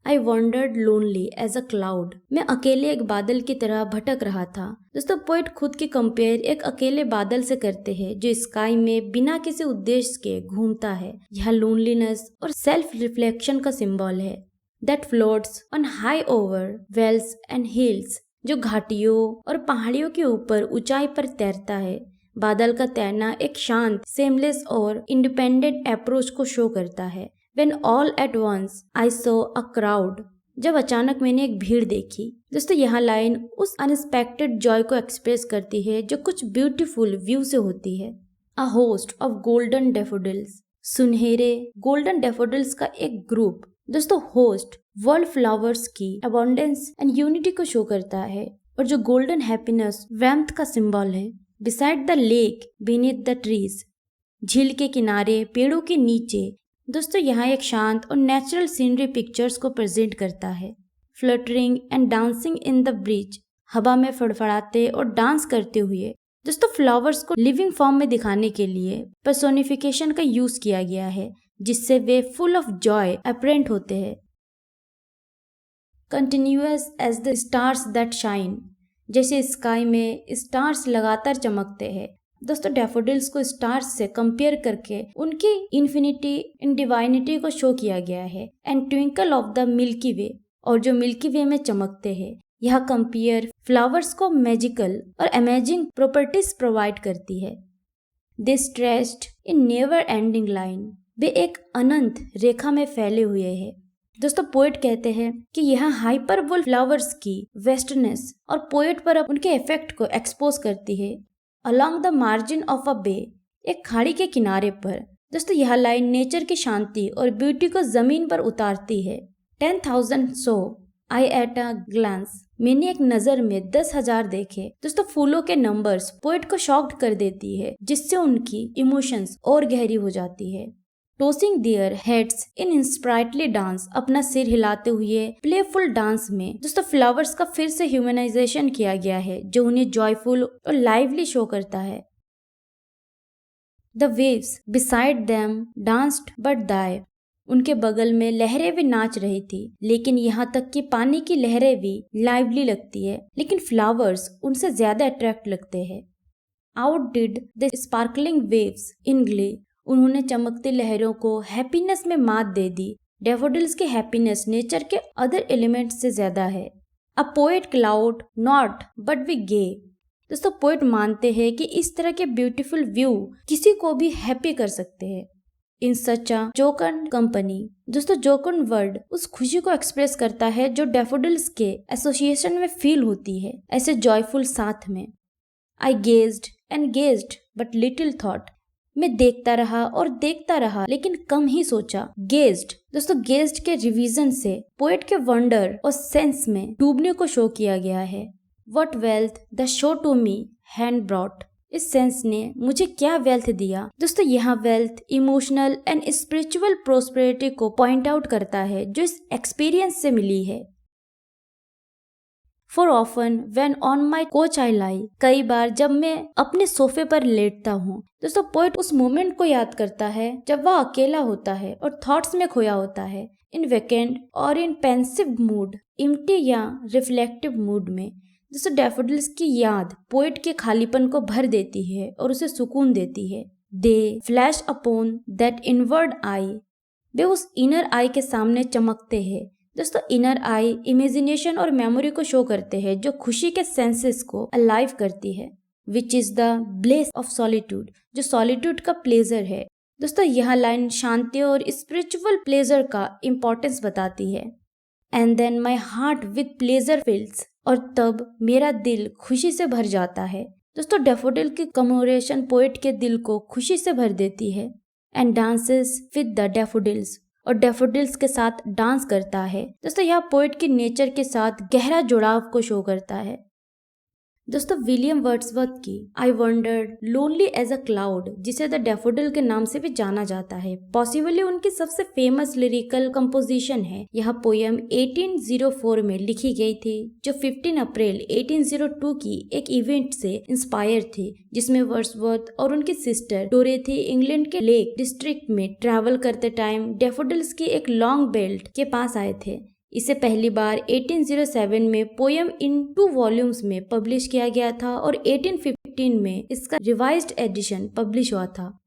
I wandered lonely as a cloud. मैं अकेले एक बादल की तरह भटक रहा था। दोस्तों पोएट खुद की कंपेयर एक अकेले बादल से करते हैं जो स्काई में बिना किसी उद्देश्य के घूमता है। यह लोनलीनेस और सेल्फ रिफ्लेक्शन का सिंबल है। That floats on high over wells and hills, जो घाटियों और पहाड़ियों के ऊपर ऊंचाई पर तैरता है। बादल का तैरना एक शांत, सेमलेस और इंडिपेंडेंट अप्रोच को शो करता है। When all at once I saw a crowd, जब अचानक मैंने एक भीड़ देखी। दोस्तों यह लाइन उस अनएक्सपेक्टेड जॉय को एक्सप्रेस करती है जो कुछ ब्यूटीफुल व्यू से होती है। A host of golden daffodils, सुनहरे गोल्डन डैफोडिल्स का एक ग्रुप। दोस्तों होस्ट वर्ल्ड फ्लावर्स की अबंडेंस एंड यूनिटी को शो करता है और जो गोल्डन हैप्पीनेस वार्मथ का सिंबल है। Beside the lake beneath the trees, झील के किनारे पेड़ों के नीचे। दोस्तों यहाँ एक शांत और नेचुरल सीनरी पिक्चर्स को प्रेजेंट करता है। Fluttering and dancing in the bridge, हवा में फड़फड़ाते और डांस करते हुए। दोस्तों फ्लावर्स को लिविंग फॉर्म में दिखाने के लिए पर्सोनिफिकेशन का यूज किया गया है जिससे वे फुल ऑफ जॉय अपरेंट होते हैं। Continuous as the stars that shine, जैसे स्काई में स्टार्स लगातार चमकते हैं। दोस्तों डैफोडिल्स को स्टार्स से कंपेयर करके उनकी इन्फिनिटी इन डिवाइनिटी को शो किया गया है। And twinkle of the milky way, और जो मिल्की वे में चमकते हैं। यह कंपेयर फ्लावर्स को मैजिकल और अमेजिंग प्रॉपर्टीज प्रोवाइड करती है। They stretched in never ending line, वे एक अनंत रेखा में फैले हुए हैं। दोस्तों पोएट कहते हैं कि यह हाइपरबोल फ्लावर्स की वेस्टनेस और पोएट पर उनके इफेक्ट को एक्सपोज करती है। Along the margin of a bay, एक खाड़ी के किनारे पर। दोस्तों यह लाइन नेचर की शांति और ब्यूटी को जमीन पर उतारती है। 10,000 सो आई एट अ ग्लांस, मैंने एक नजर में 10,000 देखे। दोस्तों फूलों के नंबर्स पोएट को शॉक्ड कर देती है जिससे उनकी इमोशंस और गहरी हो जाती है। Tossing their heads in sprightly dance, अपना सिर हिलाते हुए प्लेफुल डांस में। दोस्तों फ्लावर्स का फिर से ह्यूमनाइजेशन किया गया है जो उन्हें जॉयफुल और लाइवली शो करता है। The waves beside them danced but दाई, उनके बगल में लहरें भी नाच रही थी लेकिन यहाँ तक कि पानी की लहरें भी लाइवली लगती है लेकिन फ्लावर्स उनसे ज्यादा अट्रैक्ट लगते हैं। Outdid the sparkling waves in glee, उन्होंने चमकती लहरों को हैप्पीनेस में मात दे दी। डैफोडिल्स की हैप्पीनेस नेचर के अदर एलिमेंट्स से ज्यादा है। A poet could not but be gay, दोस्तों पोएट मानते हैं कि इस तरह के ब्यूटीफुल व्यू किसी को भी हैप्पी कर सकते हैं। इन सच अ जोकन कंपनी, दोस्तों जोकन वर्ड उस खुशी को एक्सप्रेस करता है जो डैफोडिल्स के एसोसिएशन में फील होती है ऐसे जॉयफुल साथ में। I gazed and gazed but little thought, मैं देखता रहा और देखता रहा लेकिन कम ही सोचा। गेज्ड, दोस्तों गेज्ड के रिवीजन से पोएट के वंडर और सेंस में डूबने को शो किया गया है। What wealth the show to me had brought, इस सेंस ने मुझे क्या वेल्थ दिया। दोस्तों यह wealth emotional and spiritual prosperity को पॉइंट आउट करता है जो इस एक्सपीरियंस से मिली है। For often when on my couch I lie, कई बार जब मैं अपने सोफे पर लेटता हूँ। दोस्तों पोएट उस मोमेंट को याद करता है जब वह अकेला होता है और थॉट्स में खोया होता है। इन वैकेंट और इन पेंसिव मूड, इम्प्टी या रिफ्लेक्टिव मूड में। दोस्तों डैफोडिल्स की याद पोएट के खालीपन को भर देती है और उसे सुकून देती है। They flash upon that inward eye, वे उस इनर आई के सामने चमकते हैं। दोस्तों इनर आई इमेजिनेशन और मेमोरी को शो करते हैं जो खुशी के सेंसेस को अलाइव करती है। Which is the bless of solitude, जो सॉलिट्यूड का प्लेजर है। दोस्तों यह लाइन शांति और स्पिरिचुअल प्लेजर का इम्पोर्टेंस बताती है। And then my heart with pleasure fills, और तब मेरा दिल खुशी से भर जाता है। दोस्तों डैफोडिल की कमेमोरेशन पोएट के दिल को खुशी से भर देती है। And dances with the daffodils, और डैफोडिल्स के साथ डांस करता है। दोस्तों यह पोएट की नेचर के साथ गहरा जुड़ाव को शो करता है। दोस्तों विलियम वर्ड्सवर्थ की I wandered lonely as a cloud, जिसे द डैफोडिल के नाम से भी जाना जाता है, पॉसिबली उनकी सबसे फेमस लिरिकल कंपोजिशन है। यह पोयम 1804 में लिखी गई थी जो 15 अप्रैल 1802 की एक इवेंट से इंस्पायर थी जिसमें वर्ड्सवर्थ और उनकी सिस्टर डोरेथी इंग्लैंड के लेक डिस्ट्रिक्ट में ट्रैवल करते टाइम डैफोडिल्स की एक लॉन्ग बेल्ट के पास आए थे। इसे पहली बार 1807 में पोयम इन 2 वॉल्यूम्स में पब्लिश किया गया था और 1815 में इसका रिवाइज्ड एडिशन पब्लिश हुआ था।